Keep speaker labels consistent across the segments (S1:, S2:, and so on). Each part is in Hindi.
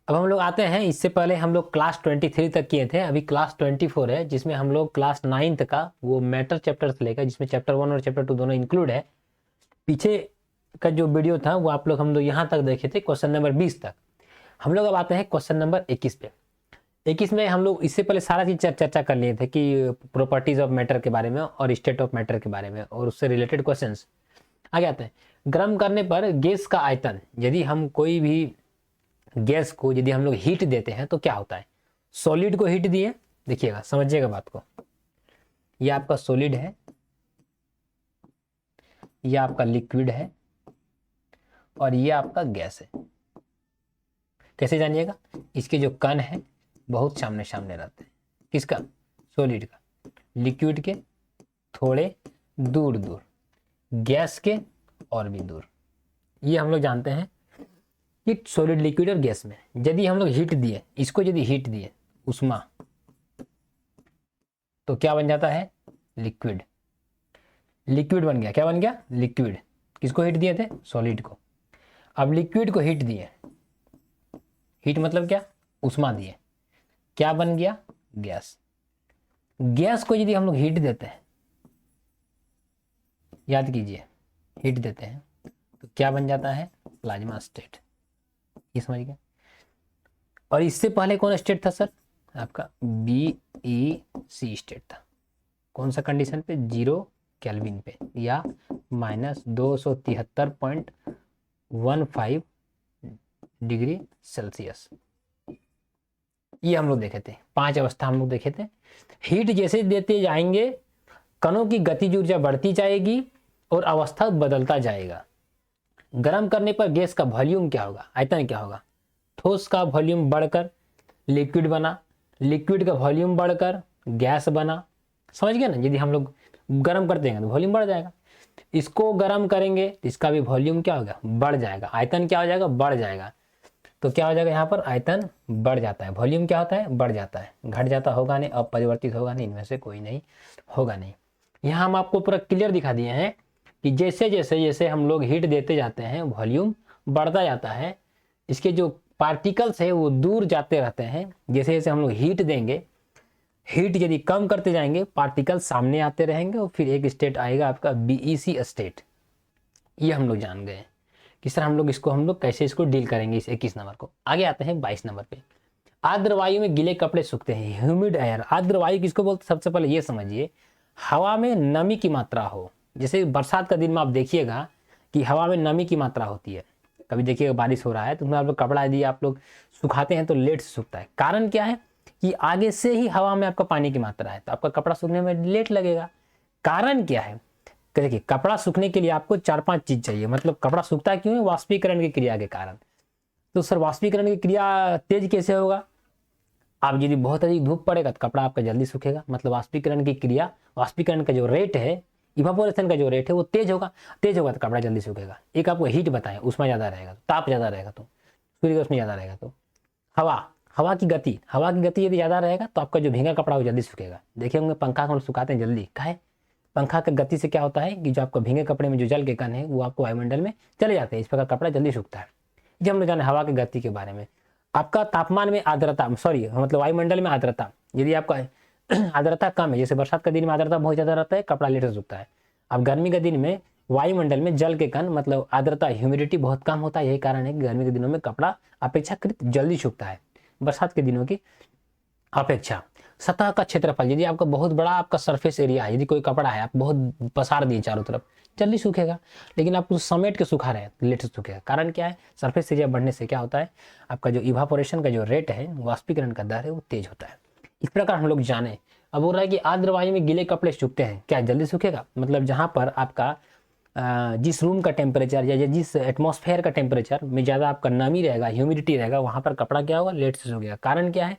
S1: अब हम लोग आते हैं, इससे पहले हम लोग क्लास 23 तक किए थे, अभी क्लास 24 है, जिसमें हम लोग क्लास 9th का वो मैटर चैप्टर से लेकर, जिसमें चैप्टर 1 और चैप्टर 2 दोनों इंक्लूड है। पीछे का जो वीडियो था वो आप लोग हम लोग यहाँ तक देखे थे, क्वेश्चन नंबर 20 तक। हम लोग अब आते हैं क्वेश्चन नंबर 21 पे। 21 में हम लोग इससे पहले सारा चीज चर्चा कर लिए थे कि प्रॉपर्टीज ऑफ मैटर के बारे में और स्टेट ऑफ मैटर के बारे में और उससे रिलेटेड क्वेश्चंस। आगे आते हैं, गर्म करने पर गैस का आयतन, यदि हम कोई भी गैस को यदि हम लोग हीट देते हैं तो क्या होता है। सॉलिड को हीट दिए, देखिएगा समझिएगा बात को, ये आपका सॉलिड है, ये आपका लिक्विड है और ये आपका गैस है। कैसे जानिएगा, इसके जो कण है बहुत सामने सामने रहते हैं। किसका, सॉलिड का, लिक्विड के थोड़े दूर दूर, गैस के और भी दूर। ये हम लोग जानते हैं कि सॉलिड, लिक्विड और गैस में यदि हम लोग हीट दिए, इसको यदि हीट दिए उष्मा, तो क्या बन जाता है, लिक्विड। लिक्विड बन गया, क्या बन गया, लिक्विड। किसको हीट दिए थे, सॉलिड को। अब लिक्विड को हीट दिए, हीट मतलब क्या, उष्मा दिए, क्या बन गया, गैस। गैस को यदि हम लोग हीट देते हैं, याद कीजिए, हीट देते हैं तो क्या बन जाता है, प्लाज्मा स्टेट। ये समझ गए। और इससे पहले कौन स्टेट था सर, आपका BEC स्टेट था। कौन सा कंडीशन पे, 0 केल्विन पे या -273.15 डिग्री सेल्सियस। ये हम लोग देखे थे, 5 अवस्था हम लोग देखे थे। हीट जैसे देते जाएंगे, कणों की गतिज ऊर्जा बढ़ती जाएगी और अवस्था बदलता जाएगा। गर्म करने पर गैस का वॉल्यूम क्या होगा, आयतन क्या होगा। ठोस का वॉल्यूम बढ़कर लिक्विड बना, लिक्विड का वॉल्यूम बढ़कर गैस बना। समझ गए ना, यदि हम लोग गर्म करते हैं तो वॉल्यूम बढ़ जाएगा, इसको गर्म करेंगे तो इसका भी वॉल्यूम क्या होगा, बढ़ जाएगा। आयतन क्या हो जाएगा, बढ़ जाएगा। तो क्या हो जाएगा, यहाँ पर आयतन बढ़ जाता है, वॉल्यूम क्या होता है, बढ़ जाता है। घट जाता होगा नहीं, अपरिवर्तित होगा नहीं, इनमें से कोई नहीं होगा नहीं। यहाँ हम आपको पूरा क्लियर दिखा दिए हैं कि जैसे जैसे जैसे हम लोग हीट देते जाते हैं वॉल्यूम बढ़ता जाता है, इसके जो पार्टिकल्स है वो दूर जाते रहते हैं। जैसे जैसे हम लोग हीट देंगे, हीट यदि कम करते जाएंगे, पार्टिकल सामने आते रहेंगे और फिर एक स्टेट आएगा आपका BEC स्टेट। ये हम लोग जान गए किस तरह हम लोग कैसे इसको डील करेंगे इस 21 नंबर को। आगे आते हैं 22 नंबर पे। आर्द्र वायु में गीले कपड़े सूखते हैं, ह्यूमिड एयर। आर्द्र वायु किसको बोलते, सबसे पहले ये समझिए, हवा में नमी की मात्रा हो। जैसे बरसात का दिन में आप देखिएगा कि हवा में नमी की मात्रा होती है। कभी देखिएगा बारिश हो रहा है तो आप लोग कपड़ा यदि आप लोग सुखाते हैं तो लेट से सूखता है। कारण क्या है कि आगे से ही हवा में आपका पानी की मात्रा है, तो आपका कपड़ा सूखने में लेट लगेगा। कारण क्या है, देखिए कपड़ा सूखने के लिए आपको 4-5 चीज चाहिए। मतलब कपड़ा सूखता क्यों है, वाष्पीकरण की क्रिया के कारण। तो सर वाष्पीकरण की क्रिया तेज कैसे होगा, आप यदि बहुत अधिक धूप पड़ेगा तो कपड़ा आपका जल्दी सूखेगा। मतलब वाष्पीकरण की क्रिया, वाष्पीकरण का जो रेट है, इवापोरेशन का जो रेट है वो तेज होगा। तेज होगा तो कपड़ा जल्दी सूखेगा। एक आपको हीट बताएं, उसमें ज्यादा रहेगा, ताप ज्यादा रहेगा तो सूर्य की रोशनी ज्यादा रहेगा। तो हवा की गति यदि ज्यादा रहेगा तो आपका जो भींगा कपड़ा वो जल्दी सूखेगा। देखे होंगे पंखा हम सुखाते हैं जल्दी, काहे, पंखा की गति से क्या होता है कि जो आपका भींगे कपड़े में जो जल के कण है वो आपको वायुमंडल में चले जाते हैं, इस प्रकार कपड़ा जल्दी सूखता है। ये हम लोग जाने हवा की गति के बारे में। आपका तापमान में आर्द्रता, मतलब वायुमंडल में आर्द्रता, यदि आपका आर्द्रता कम है, जैसे बरसात के दिन में आर्द्रता बहुत ज्यादा रहता है, कपड़ा लेट से सूखता है। अब गर्मी के दिन में वायुमंडल में जल के कण मतलब आर्द्रता, ह्यूमिडिटी बहुत कम होता है। यही कारण है कि गर्मी के दिनों में कपड़ा अपेक्षाकृत जल्दी सूखता है बरसात के दिनों की अपेक्षा। सतह का क्षेत्रफल, यदि आपका बहुत बड़ा आपका सरफेस एरिया है, यदि कोई कपड़ा है आप बहुत पसार दिए चारों तरफ, जल्दी सूखेगा। लेकिन आप उस समेट के सूखा रहे हैं तो लेट से सूखेगा। कारण क्या है, सरफेस एरिया बढ़ने से क्या होता है, आपका जो इवापोरेशन का जो रेट है, वाष्पीकरण का दर है, वो तेज होता है। इस प्रकार हम लोग जाने। अब बोल रहा है कि आर्द्र वायु में गीले कपड़े सूखते हैं, क्या जल्दी सूखेगा, मतलब जहां पर आपका जिस रूम का टेम्परेचर या जिस एटमॉस्फेयर का टेम्परेचर में ज़्यादा आपका नमी रहेगा, ह्यूमिडिटी रहेगा, वहाँ पर कपड़ा क्या होगा, लेट से सूखेगा। कारण क्या है,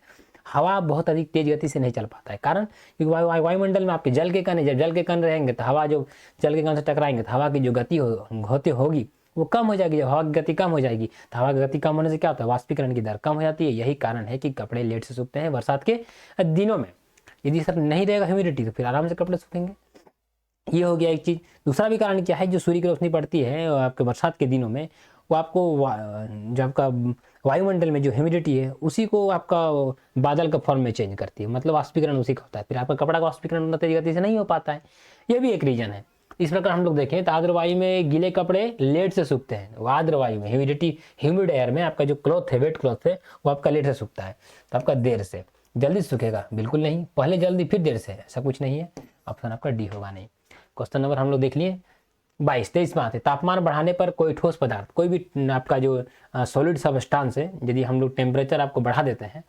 S1: हवा बहुत अधिक तेज गति से नहीं चल पाता है। कारण क्योंकि वायुमंडल में आपके जल के कण है, जब जल के कण रहेंगे तो हवा जो जल के कण से टकराएंगे तो हवा की जो गति होगी वो कम हो जाएगी। जब हवा की गति कम हो जाएगी तो हवा की गति कम होने से क्या होता है, वाष्पीकरण की दर कम हो जाती है। यही कारण है कि कपड़े लेट से सूखते हैं बरसात के दिनों में। यदि सर नहीं रहेगा ह्यूमिडिटी तो फिर आराम से कपड़े सूखेंगे। ये हो गया एक चीज। दूसरा भी कारण क्या है, जो सूर्य की रोशनी पड़ती है आपके बरसात के दिनों में, वो आपको जो आपका वायुमंडल में जो ह्यूमिडिटी है उसी को आपका बादल का फॉर्म में चेंज करती है, मतलब वाष्पीकरण उसी का होता है। फिर आपका कपड़ा का वाष्पीकरण उतना तेज गति से नहीं हो पाता है, ये भी एक रीजन है। इस प्रकार हम लोग देखें तो आर्द्र वायु में गीले कपड़े लेट से सूखते हैं, आर्द्र वायु में ह्यूमिड एयर में आपका जो क्लॉथ है, वेट क्लॉथ है, वो आपका लेट से सूखता है, तो आपका देर से। जल्दी सूखेगा बिल्कुल नहीं, पहले जल्दी फिर देर से, ऐसा कुछ नहीं है। ऑप्शन आपका डी होगा नहीं। क्वेश्चन नंबर हम लोग देख लिए 22-23 बात है, तापमान बढ़ाने पर कोई ठोस पदार्थ, कोई भी आपका जो सॉलिड सबस्टांस है, यदि हम लोग टेम्परेचर आपको बढ़ा देते हैं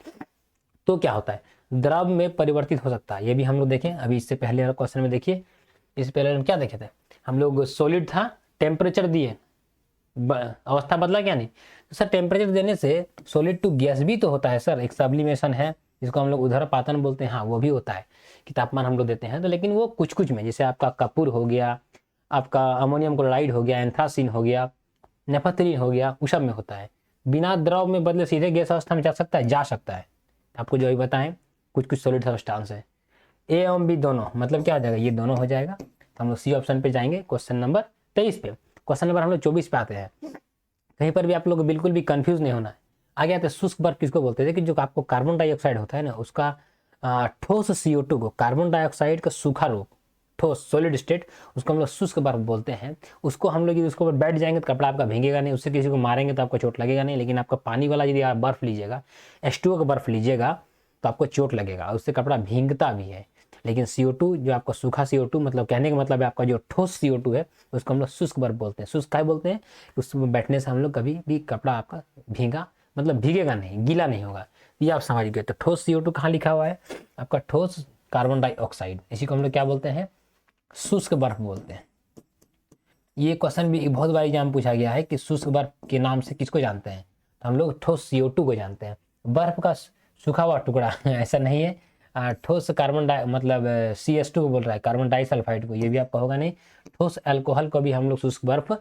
S1: तो क्या होता है, द्रव में परिवर्तित हो सकता है। ये भी हम लोग देखें अभी, इससे पहले वाले क्वेश्चन में देखिए, इससे पहले हम क्या देखे थे, हम लोग सॉलिड था, टेम्परेचर दिए, अवस्था बदला क्या नहीं, तो सर टेम्परेचर देने से सॉलिड टू गैस भी तो होता है सर, एक सब्लिमेशन है जिसको हम लोग उदरपातन बोलते हैं, हाँ वो भी होता है कि तापमान हम लोग देते हैं तो, लेकिन वो कुछ कुछ में, जैसे आपका कपूर हो गया, आपका अमोनियम क्लोराइड हो गया, एंथ्रासीन हो गया, नेपथलीन हो गया, उस सब में होता है। बिना द्रव में बदले सीधे गैस अवस्था में जा सकता है, जा सकता है। आपको जो अभी बताएं कुछ कुछ सॉलिड सब्सटेंस है, ए एवं बी दोनों, मतलब क्या हो जाएगा, ये दोनों हो जाएगा। तो हम लोग सी ऑप्शन पे जाएंगे क्वेश्चन नंबर 23 पे। क्वेश्चन नंबर हम लोग 24 पे आते हैं, कहीं पर भी आप लोग बिल्कुल भी कंफ्यूज नहीं होना है। आगे आते शुष्क बर्फ किसको बोलते हैं, कि जो आपको कार्बन डाइऑक्साइड होता है ना, उसका ठोस CO2 को, कार्बन डाइऑक्साइड का सूखा रूप, ठोस सॉलिड स्टेट, उसको हम लोग शुष्क बर्फ बोलते हैं। उसको हम लोग यदि उसको बैठ जाएंगे तो कपड़ा आपका भीगेगा नहीं, उससे किसी को मारेंगे तो आपको चोट लगेगा नहीं, लेकिन आपका पानी वाला यदि आप बर्फ लीजिएगा, H2O का बर्फ लीजिएगा तो आपको चोट लगेगा, उससे कपड़ा भींगता भी है। लेकिन CO2 जो आपका सूखा CO2, मतलब कहने का मतलब है आपका जो ठोस CO2 है, उसको हम लोग शुष्क बर्फ बोलते हैं। शुष्क क्या बोलते हैं, उसमें बैठने से हम लोग कभी भी कपड़ा आपका भीगा, मतलब भीगेगा नहीं, गीला नहीं होगा, ये आप समझ गए। तो ठोस CO2 कहाँ लिखा हुआ है, आपका ठोस कार्बन डाइऑक्साइड, इसी को हम लोग क्या बोलते हैं, शुष्क बर्फ बोलते हैं। ये क्वेश्चन भी बहुत बार एग्जाम पूछा गया है कि शुष्क बर्फ के नाम से किसको जानते हैं, तो हम लोग ठोस CO2 को जानते हैं। बर्फ का सूखा हुआ टुकड़ा ऐसा नहीं है, ठोस कार्बन डाई मतलब CH2 को बोल रहा है, कार्बन डाइसल्फाइड को, ये भी आपका होगा नहीं। ठोस अल्कोहल को भी हम लोग शुष्क बर्फ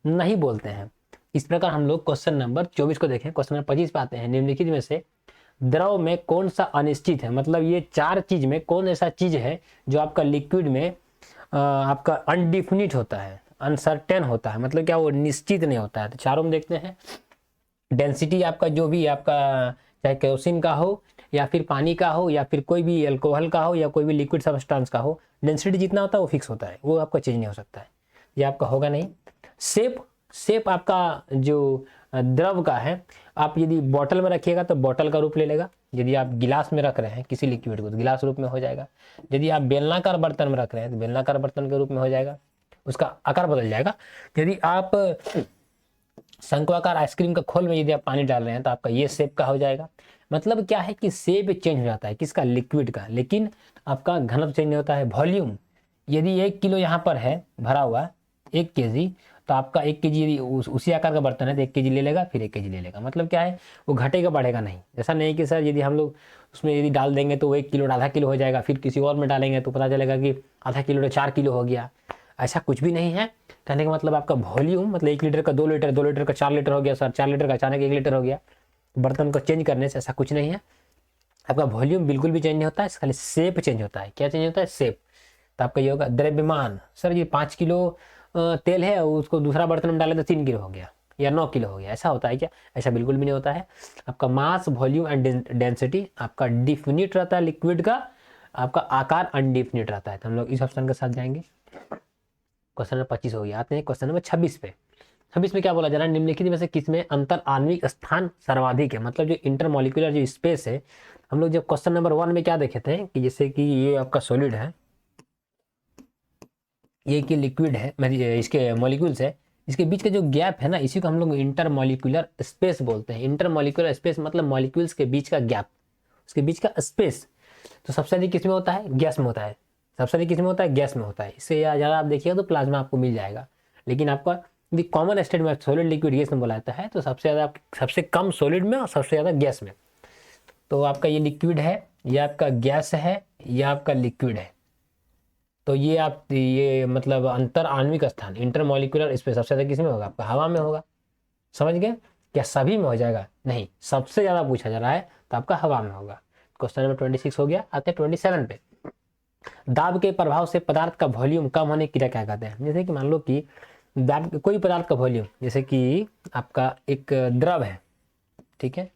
S1: नहीं बोलते हैं। इस प्रकार हम लोग क्वेश्चन नंबर 24 को देखें। क्वेश्चन नंबर 25 पे आते हैं, निम्नलिखित में से द्रव में कौन सा अनिश्चित है, मतलब ये चार चीज में कौन ऐसा चीज है जो आपका लिक्विड में आपका अनडिफिनिट होता है, अनसर्टेन होता है, मतलब क्या वो निश्चित नहीं होता है। तो चारों में देखते हैं, डेंसिटी आपका जो भी आपका, चाहे केरोसिन का हो या फिर पानी का हो या फिर कोई भी अल्कोहल का हो या कोई भी लिक्विड सब्सटेंस का हो, डेंसिटी जितना होता है वो फिक्स होता है, वो आपका चेंज नहीं हो सकता है, ये आपका होगा नहीं। शेप आपका जो द्रव का है, आप यदि बॉटल में रखिएगा तो बॉटल का रूप ले लेगा, यदि आप गिलास में रख रहे हैं किसी लिक्विड को तो गिलास रूप में हो जाएगा, यदि आप बेलनाकार बर्तन में रख रहे हैं तो बेलनाकार बर्तन के रूप में हो जाएगा, उसका आकार बदल जाएगा। यदि आप शंक्वाकार आइसक्रीम का खोल में यदि आप पानी डाल रहे हैं तो आपका ये शेप का हो जाएगा। मतलब क्या है कि शेप चेंज हो जाता है किसका, लिक्विड का, लेकिन आपका घनत्व चेंज नहीं होता है। वॉल्यूम, यदि 1 किलो यहाँ पर है भरा हुआ 1 kg, तो आपका 1 kg यदि उसी आकार का बर्तन है तो 1 kg ले लेगा, फिर 1 kg ले लेगा। मतलब क्या है, वो घटेगा बढ़ेगा नहीं। ऐसा नहीं कि सर यदि हम लोग उसमें यदि डाल देंगे तो वो 1 किलो आधा किलो हो जाएगा, फिर किसी और में डालेंगे तो पता चलेगा कि आधा किलो 4 किलो हो गया, ऐसा कुछ भी नहीं है। कहने का मतलब आपका वॉल्यूम, मतलब 1 लीटर का 2 लीटर, 2 लीटर का 4 लीटर हो गया सर, 4 लीटर का अचानक 1 लीटर हो गया, बर्तन को चेंज करने से ऐसा कुछ नहीं है। आपका वॉल्यूम बिल्कुल भी चेंज नहीं होता है, खाली शेप चेंज होता है। क्या चेंज होता है, शेप। तो आपका ये होगा द्रव्यमान, सर ये 5 किलो तेल है, उसको दूसरा बर्तन में डाले तो 3 किलो हो गया या 9 किलो हो गया, ऐसा होता है क्या, ऐसा बिल्कुल भी नहीं होता है। आपका मास, वॉल्यूम एंड डेंसिटी आपका डिफिनिट रहता है लिक्विड का, आपका आकार अनडिफिनिट रहता है। तो हम लोग इस ऑप्शन के साथ जाएंगे। क्वेश्चन नंबर 25 हो गया। आते हैं क्वेश्चन नंबर 26 पे। 26 में क्या बोला जा रहा है, निम्नलिखित में से किसमें अंतर आणविक स्थान सर्वाधिक है, मतलब जो इंटरमोलिकुलर जो स्पेस है। हम लोग जब क्वेश्चन नंबर 1 में क्या देखे थे कि जैसे कि ये आपका सॉलिड है, ये कि लिक्विड है, इसके मॉलिक्यूल्स है, इसके बीच का जो गैप है ना, इसी को हम लोग इंटरमोलिकुलर स्पेस बोलते हैं। इंटरमोलिकुलर स्पेस मतलब मॉलिक्यूल्स के बीच का गैप, उसके बीच का स्पेस। तो सबसे अधिक किसमें होता है, गैस में होता है। सबसे अधिक किसमें होता है, गैस में होता है। इससे ज़्यादा आप देखिएगा तो प्लाज्मा आपको मिल जाएगा, लेकिन आपका यदि कॉमन स्टेट में सॉलिड लिक्विड गैस में बोला जाता है तो सबसे ज़्यादा, सबसे कम सॉलिड में और सबसे ज़्यादा गैस में। तो आपका ये लिक्विड है, ये आपका गैस है, ये आपका लिक्विड है। तो ये आप ये मतलब अंतर आणविक स्थान इंटरमोलिकुलर स्पेस सबसे ज़्यादा किसमें होगा, आपका हवा में होगा। समझ गए, क्या सभी में हो जाएगा, नहीं, सबसे ज़्यादा पूछा जा रहा है तो आपका हवा में होगा। क्वेश्चन नंबर 26 हो गया। आते हैं 27 पे। दाब के प्रभाव से पदार्थ का वॉल्यूम कम होने की क्रिया क्या कहते हैं। जैसे कि मान लो कि दाब कोई पदार्थ का वॉल्यूम, जैसे कि आपका एक द्रव है, ठीक है।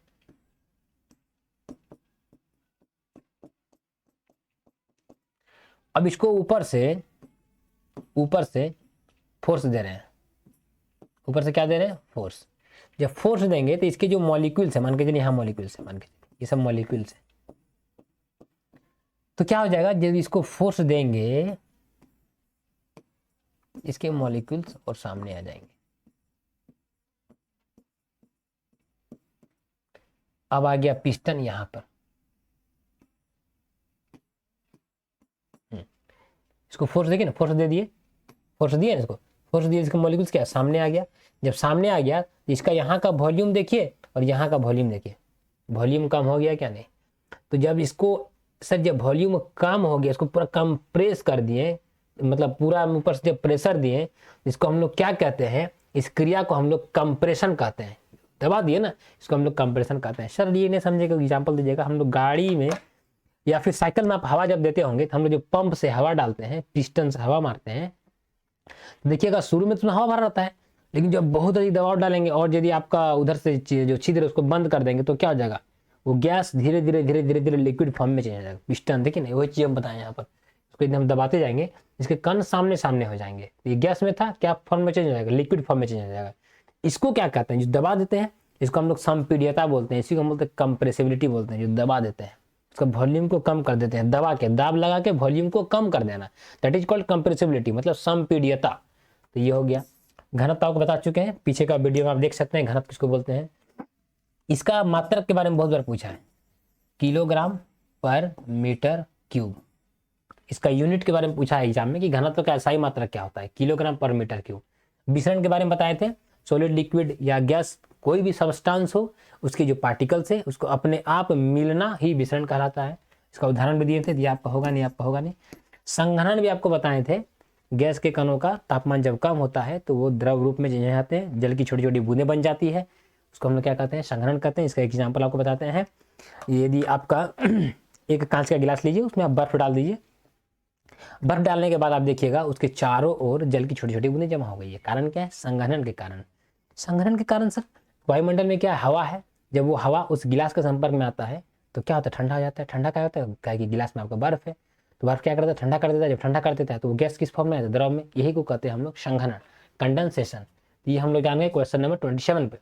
S1: अब इसको ऊपर से फोर्स दे रहे हैं, ऊपर से क्या दे रहे हैं, फोर्स। जब फोर्स देंगे तो इसके जो मॉलिक्यूल्स है, मान के चलिए यहाँ मॉलिक्यूल्स है, मान के चलिए ये सब मॉलिक्यूल्स है, तो क्या हो जाएगा, जब इसको फोर्स देंगे इसके मॉलिक्यूल्स और सामने आ जाएंगे। अब आ गया पिस्टन यहाँ पर, इसको फोर्स देंगे ना, फोर्स दे दिए, फोर्स दिए ना इसको, फोर्स दिए, इसका मॉलिक्यूल्स क्या सामने आ गया। जब सामने आ गया तो इसका यहाँ का वॉल्यूम देखिए और यहाँ का वॉल्यूम देखिए, वॉल्यूम कम हो गया क्या, नहीं। तो जब इसको सर जब वॉल्यूम कम हो गया, इसको पूरा कंप्रेस कर दिए, मतलब पूरा ऊपर से जब प्रेशर दिए, इसको हम लोग क्या कहते हैं, इस क्रिया को हम लोग कंप्रेशन कहते हैं। दबा दिए ना, इसको हम लोग कंप्रेशन कहते हैं। सर ये नहीं समझेगा, एग्जाम्पल दीजिएगा, हम लोग गाड़ी में या फिर साइकिल में आप हवा जब देते होंगे तो हम लोग जो पंप से हवा डालते हैं, पिस्टन से हवा मारते हैं, देखिएगा शुरू में तो हवा भरा रहता है, लेकिन जब बहुत अधिक दबाव डालेंगे और यदि आपका उधर से जो छिद्र है उसको बंद कर देंगे तो क्या हो जाएगा, वो गैस धीरे धीरे लिक्विड फॉर्म में चेंज हो जाएगा। पिस्टन देखिए ना, वही चीज हम बताएं यहाँ पर, इसको एकदम दबाते जाएंगे, इसके कण सामने सामने हो जाएंगे, ये गैस में था, क्या फॉर्म में चेंज हो जाएगा, लिक्विड फॉर्म में चेंज हो जाएगा। इसको क्या कहते हैं, जो दबा देते हैं, इसको हम लोग संपीड्यता बोलते हैं, इसी को हम बोलते हैं कंप्रेसिबिलिटी बोलते हैं, जो दबा देते हैं, इसका वॉल्यूम को कम कर देते हैं, दबा के, दाब लगा के वॉल्यूम को कम कर देना, दैट इज कॉल्ड कंप्रेसिबिलिटी, मतलब संपीड्यता। तो ये हो गया। घनत्व आपको बता चुके हैं, पीछे का वीडियो में आप देख सकते हैं घनत्व किसको बोलते हैं। इसका मात्रक के बारे में बहुत बार पूछा है, किलोग्राम पर मीटर क्यूब। इसका यूनिट के बारे में पूछा है एग्जाम में कि घनत्व का ऐसा ही मात्रक क्या होता है, किलोग्राम पर मीटर क्यूब। विसरण के बारे में बताए थे, सॉलिड, लिक्विड या गैस, कोई भी सब्सटेंस हो, उसके जो पार्टिकल्स है उसको अपने आप मिलना ही विसरण कहलाता है। इसका उदाहरण भी दिए थे, ये आपका होगा नहीं। संघनन भी आपको बताए थे, गैस के कणों का तापमान जब कम होता है तो वो द्रव रूप में चेंज हो जाते हैं, जल की छोटी छोटी बूंदें बन जाती है, उसको हम लोग क्या कहते हैं, संघनन कहते हैं। इसका एग्जाम्पल आपको बताते हैं, यदि आपका एक कांच का गिलास लीजिए, उसमें आप बर्फ डाल दीजिए, बर्फ डालने के बाद आप देखिएगा उसके चारों ओर जल की छोटी छोटी बूंदें जमा हो गई है। कारण क्या है, संघनन के कारण। संघनन के कारण सर वायुमंडल में क्या है, हवा है, जब वो हवा उस गिलास के संपर्क में आता है तो क्या होता है, ठंडा हो जाता है। ठंडा क्या होता है, क्या कि गिलास में आपका बर्फ है, तो बर्फ क्या करता है, ठंडा कर देता है। जब ठंडा कर देता है तो वो गैस किस फॉर्म में आता है, द्रव में। यही को कहते हैं हम लोग संघनन, कंडेंसेशन। ये हम लोग जान गए। क्वेश्चन नंबर 27 पे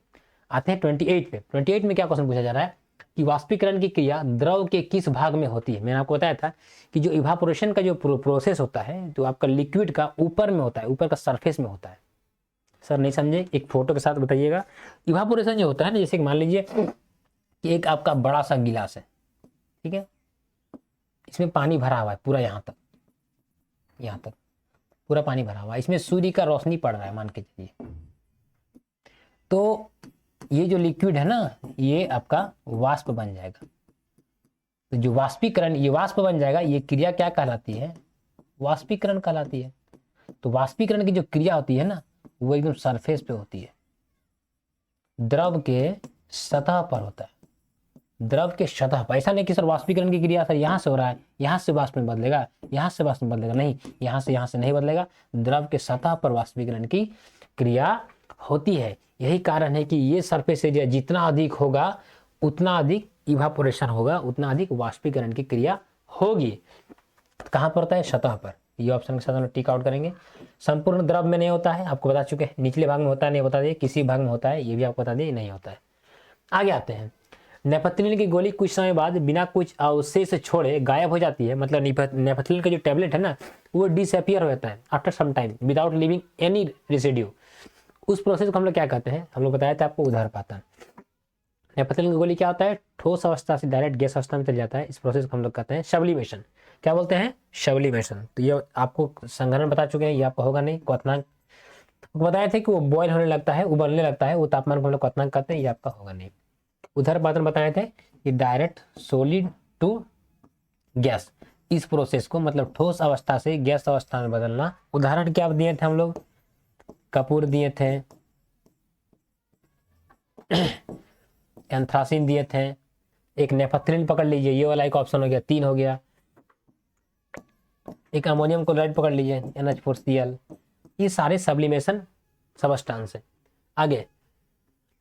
S1: आते हैं, 28 पे। 28 में क्या क्वेश्चन पूछा जा रहा है कि वाष्पीकरण की क्रिया द्रव के किस भाग में होती है। मैंने आपको बताया था कि जो इवापोरेशन का जो प्रोसेस होता है, जो आपका लिक्विड का ऊपर में होता है, ऊपर का सरफेस में होता है। सर नहीं समझे, एक फोटो के साथ बताइएगा। इवापोरेशन जो होता है ना, जैसे मान लीजिए कि एक आपका बड़ा सा गिलास है, ठीक है, इसमें पानी भरा हुआ है पूरा, यहाँ तक पूरा पानी भरा हुआ है, इसमें सूर्य का रोशनी पड़ रहा है मान के चलिए, तो ये जो लिक्विड है ना, ये आपका वाष्प बन जाएगा। तो जो वाष्पीकरण, ये वाष्प बन जाएगा, ये क्रिया क्या कहलाती है, वाष्पीकरण कहलाती है। तो वाष्पीकरण की जो क्रिया होती है ना, वो एकदम सरफेस पे होती है, द्रव के सतह पर होता है, द्रव के सतह पर। ऐसा नहीं कि सर वाष्पीकरण की क्रिया सर यहाँ से हो रहा है, यहाँ से वाष्प में बदलेगा, यहाँ से वाष्प में बदलेगा, नहीं, यहाँ से नहीं बदलेगा, द्रव के सतह पर वाष्पीकरण की क्रिया होती है। यही कारण है कि ये सरफेस एरिया जितना अधिक होगा उतना अधिक इवापोरेशन होगा, उतना अधिक वाष्पीकरण की क्रिया होगी। कहाँ पर होता है, सतह पर। ये ऑप्शन के साथ हम लोग टिक आउट करेंगे। संपूर्ण द्रव में नहीं होता है, आपको बता चुके हैं। निचले भाग में होता है, नहीं बता दिए, किसी भाग में होता है, ये भी आपको बता दिए, नहीं होता है। आगे आते हैं, नेपथलीन की गोली कुछ समय बाद बिना कुछ अवशेष छोड़े गायब हो जाती है। मतलब नेपथलीन का जो टेबलेट है ना, वो डिसअपियर हो जाता है after some time without living any residue. उस प्रोसेस को हम लोग क्या कहते हैं, हम लोग बताया था आपको, उदरपातन। नेपथलीन की गोली क्या होता है, ठोस अवस्था से डायरेक्ट गैस अवस्था में चल जाता है। इस प्रोसेस को हम लोग कहते हैं सब्लिमेशन। क्या बोलते हैं, सब्लिमेशन। तो ये आपको संघनन बता चुके हैं, ये आपको होगा नहीं। क्वथनांक बताए थे कि वो बॉयल होने लगता है, उबलने लगता है, वो तापमान को हम लोग क्वथनांक कहते हैं, ये आपका होगा नहीं। उदरपातन बताए थे कि डायरेक्ट सॉलिड टू गैस, इस प्रोसेस को मतलब ठोस अवस्था से गैस अवस्था में बदलना। उदाहरण क्या दिए थे हम लोग, कपूर दिए थे, एंथ्रासिन दिए थे, एक नेपथलीन पकड़ लीजिए, ये वाला एक ऑप्शन हो गया, 3 हो गया। एक अमोनियम क्लोराइड पकड़ लीजिए, NH4Cl। ये सारे सब्लिमेशन सबस्टेंस है। आगे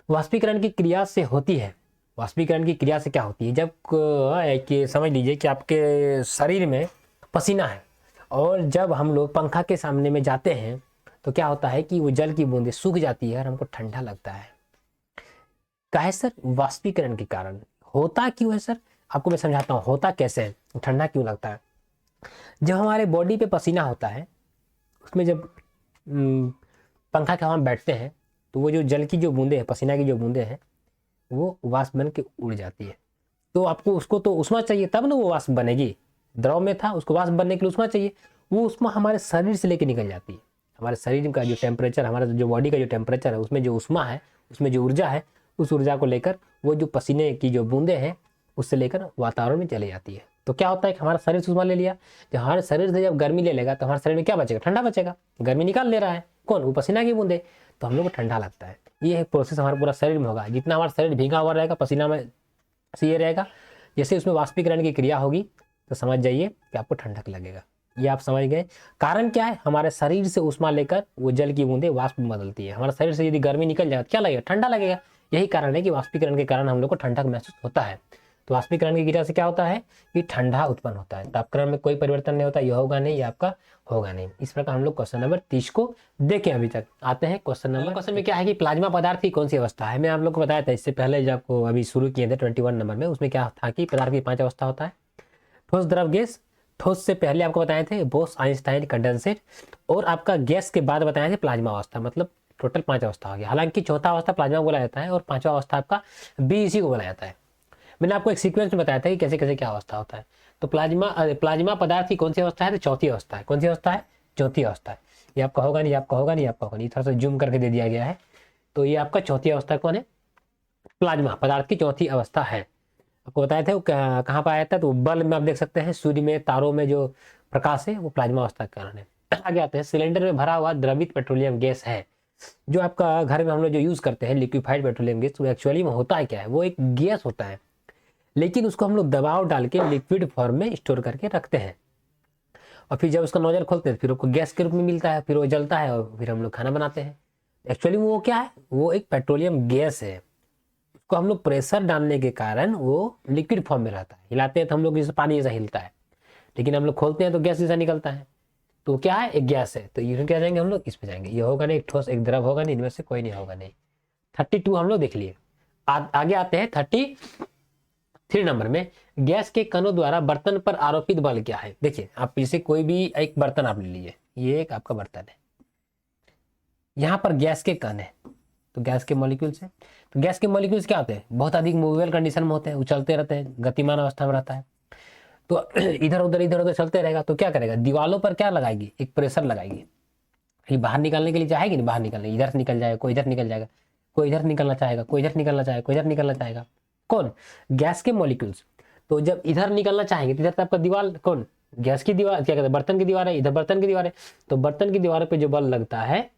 S1: वाष्पीकरण की क्रिया से होती है वाष्पीकरण की क्रिया से क्या होती है, जब कि समझ लीजिए कि आपके शरीर में पसीना है और जब हम लोग पंखा के सामने में जाते हैं तो क्या होता है कि वो जल की बूंदें सूख जाती है और हमको ठंडा लगता है। काहे सर? वाष्पीकरण के कारण। होता क्यों है सर? आपको मैं समझाता हूँ होता कैसे है, ठंडा क्यों लगता है। जब हमारे बॉडी पे पसीना होता है उसमें जब पंखा के हवा में बैठते हैं तो वो जो जल की जो बूंदे हैं, पसीना की जो बूंदे हैं, वो वाष्प बन के उड़ जाती है। तो आपको उसको तो उष्मा चाहिए तब ना वो वाष्प बनेगी। द्रव में था, उसको वाष्प बनने के लिए उष्मा चाहिए। वो उष्मा हमारे शरीर से लेके निकल जाती है। हमारे शरीर का जो टेम्परेचर, हमारा जो बॉडी का जो टेम्परेचर है, उसमें जो उष्मा है, उसमें जो ऊर्जा है, उस ऊर्जा को लेकर वो जो पसीने की जो बूंदे हैं उससे लेकर वातावरण में चली जाती है। तो क्या होता है कि हमारा शरीर से उष्मा ले लिया, जब हमारे शरीर से जब गर्मी ले लेगा तो हमारे शरीर में क्या बचेगा? ठंडा बचेगा। गर्मी निकाल ले रहा है कौन? वो पसीना की बूंदे। तो हम लोग को ठंडा लगता है। ये एक प्रोसेस हमारे पूरा शरीर में होगा। जितना हमारा शरीर भीगा हुआ रहेगा पसीना में से ये रहेगा, जैसे उसमें वाष्पीकरण की क्रिया होगी तो समझ जाइए कि आपको ठंडक लगेगा। ये आप समझ गए। कारण क्या है? हमारे शरीर से उष्मा लेकर वो जल की बूंदे वाष्प में बदलती है। हमारे शरीर से यदि गर्मी निकल जाए तो क्या लगेगा? ठंडा लगेगा। यही कारण है कि वाष्पीकरण के कारण हम लोग को ठंडक महसूस होता है। तो वाष्पीकरण की क्रिया से क्या होता है कि ठंडा उत्पन्न होता है। तापक्रम में कोई परिवर्तन नहीं होता। यह होगा नहीं, ये आपका होगा नहीं। इस प्रकार हम लोग क्वेश्चन नंबर 30 को देखें। अभी तक आते हैं क्वेश्चन में क्या है कि प्लाज्मा पदार्थ की कौन सी अवस्था है। मैं आप लोग को बताया था इससे पहले जब आपको अभी शुरू किए थे 21 नंबर में, उसमें क्या था कि पदार्थ की 5 अवस्था होता है। ठोस, द्रव, गैस। ठोस से पहले आपको बताए थे बोस, आइंस्टाइन, कंडेंसेट, और आपका गैस के बाद बताए थे प्लाज्मा अवस्था। मतलब टोटल 5 अवस्था हो गया। हालांकि चौथा अवस्था प्लाज्मा बोला जाता है और 5वां अवस्था आपका बीईसी को बोला जाता है। मैंने आपको एक सीक्वेंस में बताया था कि कैसे कैसे क्या अवस्था होता है। तो प्लाज्मा पदार्थ की कौन सी अवस्था है? तो चौथी अवस्था है। कौन सी अवस्था है? चौथी अवस्था है। ये आपका होगा नहीं, आपका होगा नहीं, आपका होगा नहीं। थोड़ा सा जूम करके दे दिया गया है। तो ये आपका चौथी अवस्था कौन है? प्लाज्मा पदार्थ की चौथी अवस्था है। आपको बताया था वो कहाँ पर आया था, तो बल्ब में आप देख सकते हैं, सूर्य में, तारों में जो प्रकाश है वो प्लाज्मा अवस्था के कारण है। आगे आते हैं, सिलेंडर में भरा हुआ द्रवित पेट्रोलियम गैस है। जो आपका घर में हम लोग जो यूज करते हैं लिक्विफाइड पेट्रोलियम गैस, वो एक्चुअली में होता है क्या है? वो एक गैस होता है, लेकिन उसको हम लोग दबाव डाल के लिक्विड फॉर्म में स्टोर करके रखते हैं और फिर जब उसका नोजल खोलते हैं फिर उसको गैस के रूप में मिलता है, फिर वो जलता है और फिर हम लोग खाना बनाते हैं। एक्चुअली वो क्या है? वो एक पेट्रोलियम गैस है। उसको हम लोग प्रेशर डालने के कारण वो लिक्विड फॉर्म में रहता है। हिलाते हैं तो हम लोग जैसे पानी जैसा हिलता है, लेकिन हम लोग खोलते हैं तो गैस जैसा निकलता है। तो क्या है? एक गैस है। तो ये क्या जाएंगे हम लोग? इस पे जाएंगे। ये होगा नहीं, एक ठोस एक द्रव होगा नहीं, इनमें से कोई नहीं होगा नहीं। 32 हम लोग देख लिए। आगे आते हैं 33 नंबर में, गैस के कणों द्वारा बर्तन पर आरोपित बल क्या है। देखिए आप जैसे कोई भी एक बर्तन आप ले लीजिए, ये एक आपका बर्तन है, यहाँ पर गैस के कण है, तो गैस के मॉलिक्यूल्स है। तो गैस के मॉलिक्यूल्स क्या होते हैं? बहुत अधिक मूवेबल कंडीशन में होते हैं, उछलते रहते हैं, गतिमान अवस्था में रहता है। तो इधर उधर चलते रहेगा तो क्या करेगा? दीवालों पर क्या लगाएगी? एक प्रेशर लगाएगी। ये बाहर निकालने के लिए चाहेगी नहीं, बाहर निकलने, इधर से निकल जाएगा, कोई इधर निकल जाएगा, कोई इधर निकलना चाहेगा, कोई इधर निकलना चाहेगा, कोई इधर निकलना चाहेगा। कौन? गैस के मॉलिक्यूल्स। तो जब इधर निकलना चाहेंगे तो इधर तो आपका दीवार कौन? गैस की दीवार, क्या कहते हैं, बर्तन की दीवार है, इधर बर्तन की दीवार है। तो बर्तन की दीवार पे जो बल लगता है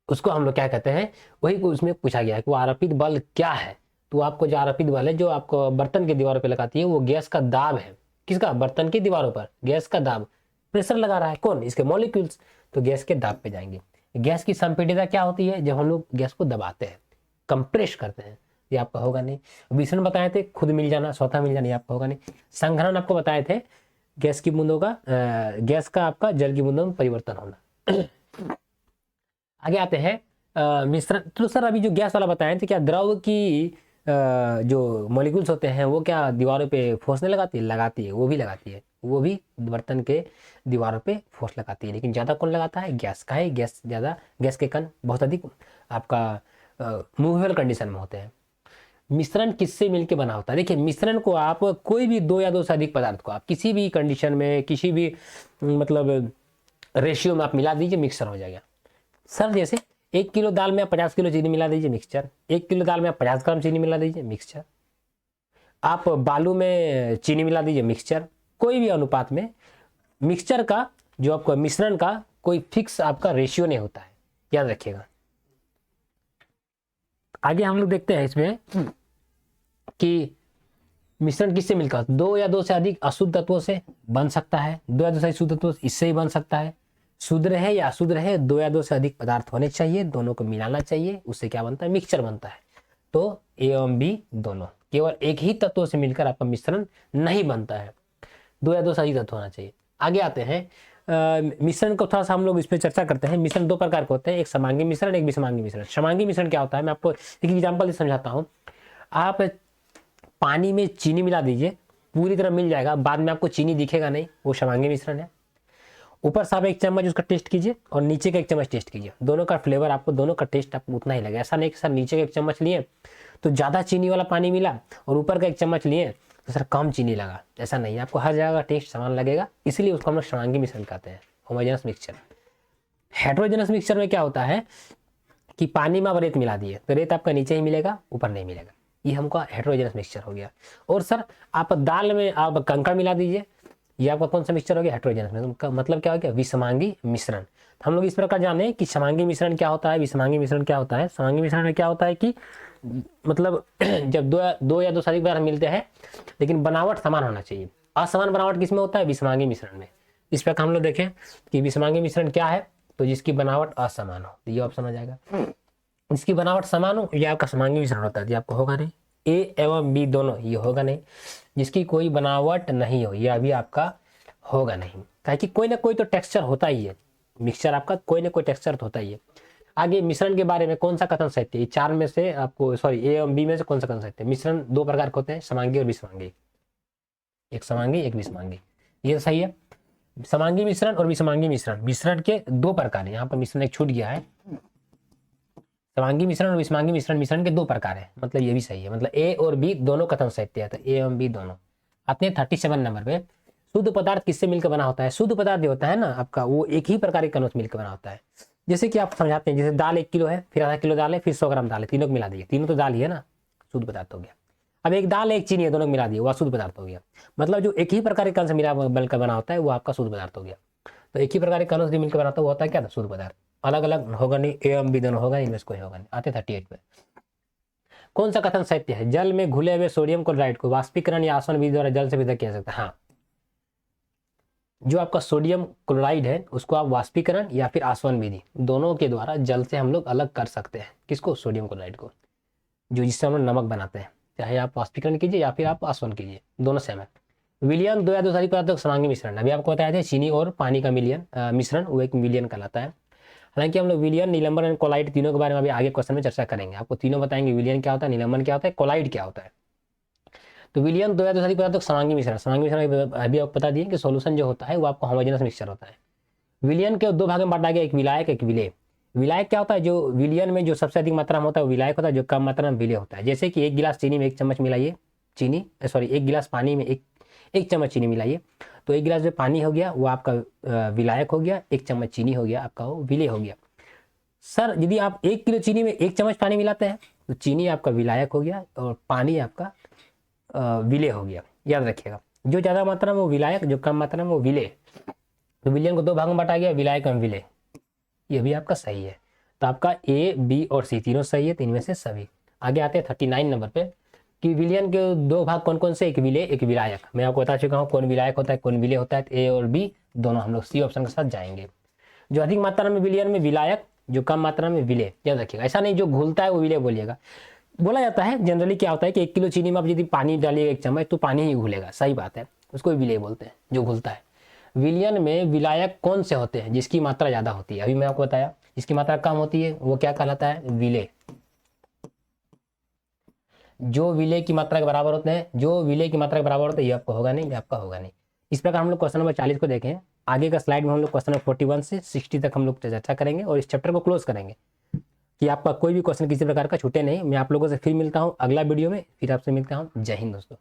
S1: उसको हम लोग क्या कहते हैं? वही उसमें पूछा गया है कि वो आरोपित बल क्या है। तो आपको जो आरोपित बल है जो आपको बर्तन की दीवारों पे लगाती है वो गैस का दाब है। किसका? बर्तन की दीवारों पर गैस का दाब। प्रेशर लगा रहा है कौन? इसके मॉलिक्यूल्स। तो गैस के दाब पे जाएंगे। गैस की संपीड़ितता क्या होती है? जब हम लोग गैस को दबाते हैं, कंप्रेस करते हैं। ये आपका होगा नहीं। विषण बताए थे, खुद मिल जाना, स्वतः मिल जाना, ये आपका होगा नहीं। संघनन आपको बताए थे, गैस की बूंदों का गैस का आपका जल की बूंदों में परिवर्तन होना। आगे आते हैं मिश्रण। तो सर अभी जो गैस वाला बताए थे, क्या द्रव की जो मॉलिक्यूल्स होते हैं वो क्या दीवारों पे फोर्स नहीं लगाती है? लगाती है, वो भी लगाती है। वो भी बर्तन के दीवारों पे फोर्स लगाती है, लेकिन ज़्यादा कौन लगाता है? गैस का है। गैस ज़्यादा, गैस के कण बहुत अधिक आपका मूवेबल कंडीशन में होते हैं। मिश्रण किससे मिलके बना होता है? देखिए मिश्रण को आप कोई भी दो या दो से अधिक पदार्थ को आप किसी भी कंडीशन में, किसी भी मतलब रेशियो में आप मिला दीजिए, मिक्सर हो जाएगा। सर जैसे 1 किलो दाल में आप 50 किलो चीनी मिला दीजिए, मिक्सचर। 1 किलो दाल में आप 50 ग्राम चीनी मिला दीजिए, मिक्सचर। आप बालू में चीनी मिला दीजिए, मिक्सचर। कोई भी अनुपात में मिक्सचर का जो आपका मिश्रण का कोई फिक्स आपका रेशियो नहीं होता है, याद रखिएगा। आगे हम लोग देखते हैं इसमें कि मिश्रण किससे मिलकर, दो या दो से अधिक अशुद्ध तत्वों से बन सकता है। दो या दो से अधिक शुद्ध तत्वों इससे ही बन सकता है। शुद्ध रहे या अशुद्ध रहे, दो या दो से अधिक पदार्थ होने चाहिए, दोनों को मिलाना चाहिए, उससे क्या बनता है? मिक्सचर बनता है। तो ए एवं बी दोनों, केवल एक ही तत्वों से मिलकर आपका मिश्रण नहीं बनता है, दो या दो से अधिक तत्व होना चाहिए। आगे आते हैं मिश्रण को थोड़ा सा हम लोग इस पर चर्चा करते हैं। मिश्रण दो प्रकार के होते हैं, एक समांगी मिश्रण, एक विषमांगी मिश्रण। समांगी मिश्रण क्या होता है, मैं आपको एक एग्जाम्पल से समझाता हूँ। आप पानी में चीनी मिला दीजिए, पूरी तरह मिल जाएगा, बाद में आपको चीनी दिखेगा नहीं, वो समांगी मिश्रण है। ऊपर से आप एक चम्मच उसका टेस्ट कीजिए और नीचे का एक चम्मच टेस्ट कीजिए, दोनों का फ्लेवर आपको, दोनों का टेस्ट आपको उतना ही लगेगा। ऐसा नहीं कि सर नीचे का एक चम्मच लिए तो ज़्यादा चीनी वाला पानी मिला और ऊपर का एक चम्मच लिए तो सर कम चीनी लगा, ऐसा नहीं है। आपको हर जगह का टेस्ट समान लगेगा, इसलिए उसको हम लोग समांगी मिश्रण कहते हैं, होमोजेनस मिक्सचर। हेट्रोजेनस मिक्सचर में क्या होता है कि पानी में आप रेत मिला दिए तो रेत आपका नीचे ही मिलेगा, ऊपर नहीं मिलेगा, ये हमको हेट्रोजेनस मिक्सचर हो गया। और सर आप दाल में आप कंकड़ मिला दीजिए, ये आपका कौन सा मिक्सचर हो गया, हेट्रोजेनस मिक्सचर। का मतलब क्या हो गया, विषमांगी मिश्रण। तो हम लोग इस प्रकार जाने कि समांगी मिश्रण क्या होता है, विषमांगी मिश्रण क्या होता है। समांगी मिश्रण में क्या होता है कि मतलब जब दो या दो से अधिक बार मिलते हैं लेकिन बनावट समान होना चाहिए। असमान बनावट किसमें होता है, विषमांगी मिश्रण में। इस प्रकार हम लोग देखें कि विषमांगी मिश्रण क्या है, तो जिसकी बनावट असमान हो, तो ये ऑप्शन हो जाएगा। जिसकी बनावट समान हो ये आपका समांगी मिश्रण होता है, ये आपको होगा नहीं। ए एवं बी दोनों, ये होगा नहीं। जिसकी कोई बनावट नहीं हो, यह भी आपका होगा नहीं, ताकि कोई ना कोई तो टेक्सचर होता ही है, मिक्सचर आपका कोई ना कोई टेक्सचर तो होता ही है। आगे मिश्रण के बारे में कौन सा कथन सत्य है, चार में से आपको सॉरी ए एवं बी में से कौन सा कथन सत्य है। मिश्रण दो प्रकार के होते हैं, समांगी और विषमांगी, एक समांगी एक विषमांगी, ये सही है। समांगी मिश्रण और विषमांगी मिश्रण, मिश्रण के दो प्रकार है, यहाँ पर मिश्रण एक छूट गया है। समांगी मिश्रण और विषमांगी मिश्रण, मिश्रण के दो प्रकार है, मतलब ये भी सही है, मतलब ए और बी दोनों कथन सत्य है, तो ए एवं बी दोनों। आते हैं 37 नंबर पे, शुद्ध पदार्थ किससे मिलकर बना होता है। शुद्ध पदार्थ जो होता है ना आपका, वो एक ही प्रकार के कणों से मिलकर बना होता है। जैसे कि आप समझाते हैं, जैसे दाल 1 किलो है, फिर आधा किलो दाल है, फिर 100 ग्राम दाल है, तीनों को मिला दिए, तीनों तो दाल ही है ना, शुद्ध पदार्थ हो गया। अब एक दाल है एक चीनी है, दोनों को मिला दिए, वह शुद्ध पदार्थ हो गया। मतलब जो एक ही प्रकार के कण से मिलकर बना होता है वो आपका शुद्ध पदार्थ हो गया। तो एक ही प्रकार के कणों से मिलकर बनाता है वो होता है क्या, शुद्ध पदार्थ। अलग अलग होगा नहीं, ए एवं बी दोनों होगा, इनमें से कोई होगा नहीं। आते 38 पे, कौन सा कथन सत्य है, जल में घुले हुए सोडियम क्लोराइड को वाष्पीकरण या आसवन विधि द्वारा जल से विदा किया जा सकता है। हाँ, जो आपका सोडियम क्लोराइड है उसको आप वाष्पीकरण या फिर आसवन विधि दोनों के द्वारा जल से हम लोग अलग कर सकते हैं। किसको, सोडियम क्लोराइड को, जो जिससे हम लोग नमक बनाते हैं, चाहे आप वाष्पीकरण कीजिए या फिर आप आसवन कीजिए, दोनों सेम है। विलयन दो या दो से अधिक पदार्थों का समांगी मिश्रण, अभी आपको बताया था चीनी और पानी का मिश्रण, वो एक विलयन कहलाता है। हालांकि हम लोग विलयन, निलंबन और कोलाइड तीनों के बारे में अभी आगे क्वेश्चन में चर्चा करेंगे, आपको तीनों बताएंगे, विलयन क्या होता है, निलंबन क्या होता है, कोलाइड क्या होता है। तो विलयन दो या दो से अधिक पदार्थों का समांगी मिश्रण, समांगी मिश्रण अभी आपको बता दिए कि सॉल्यूशन जो होता है वो आपका होमोजेनस मिक्सचर होता है। विलयन के दो भाग में बांटा गया, एक विलायक एक विलेय। विलायक क्या होता है, जो विलयन में जो सबसे अधिक मात्रा में होता है वो विलायक होता है, जो कम मात्रा में विलेय होता है। जैसे कि 1 गिलास चीनी में 1 चम्मच मिलाइए, चीनी सॉरी 1 गिलास पानी में एक चम्मच चीनी मिलाइए, तो 1 गिलास जो पानी हो गया वो आपका विलायक हो गया, 1 चम्मच चीनी हो गया आपका वो विलेय हो गया। सर यदि आप 1 किलो चीनी में 1 चम्मच पानी मिलाते हैं तो चीनी आपका विलायक हो गया और पानी आपका विलेय हो गया। याद रखिएगा, जो ज़्यादा मात्रा में वो विलायक, जो कम मात्रा में वो विलेय। तो विलयन को दो भागों में बांटा गया, विलायक एवं विलेय, ये भी आपका सही है। तो आपका ए बी और सी तीनों सही है, तो इनमें से सभी। आगे आते हैं 39 नंबर पे कि विलयन के दो भाग कौन कौन से, एक विलेय एक विलायक। मैं आपको बता चुका हूँ कौन विलायक होता है कौन विलेय होता है, ए और बी दोनों हम लोग सी ऑप्शन के साथ जाएंगे। जो अधिक मात्रा में विलयन में विलायक, जो कम मात्रा में विलेय, याद रखिएगा। ऐसा नहीं जो घुलता है वो विलेय बोलिएगा। बोला जाता है जनरली क्या होता है कि 1 किलो चीनी में आप यदि पानी डालिएगा 1 चम्मच तो पानी ही घुलेगा, सही बात है, उसको विलेय बोलते हैं जो घुलता है। विलयन में विलायक कौन से होते हैं, जिसकी मात्रा ज्यादा होती है, अभी मैं आपको बताया। जिसकी मात्रा कम होती है वो क्या कहलाता है, विलेय। जो विलेय की मात्रा के बराबर होते हैं, जो विलेय की मात्रा के बराबर होते हैं, ये आपको होगा नहीं, ये आपका होगा नहीं। इस प्रकार हम लोग क्वेश्चन नंबर 40 को देखें। आगे का स्लाइड में हम लोग क्वेश्चन नंबर 41 से 60 तक हम लोग चर्चा करेंगे और इस चैप्टर को क्लोज करेंगे कि आपका कोई भी क्वेश्चन किसी प्रकार का छूटे नहीं। मैं आप लोगों से फिर मिलता हूँ अगला वीडियो में, फिर आपसे मिलता हूँ। जय हिंद दोस्तों।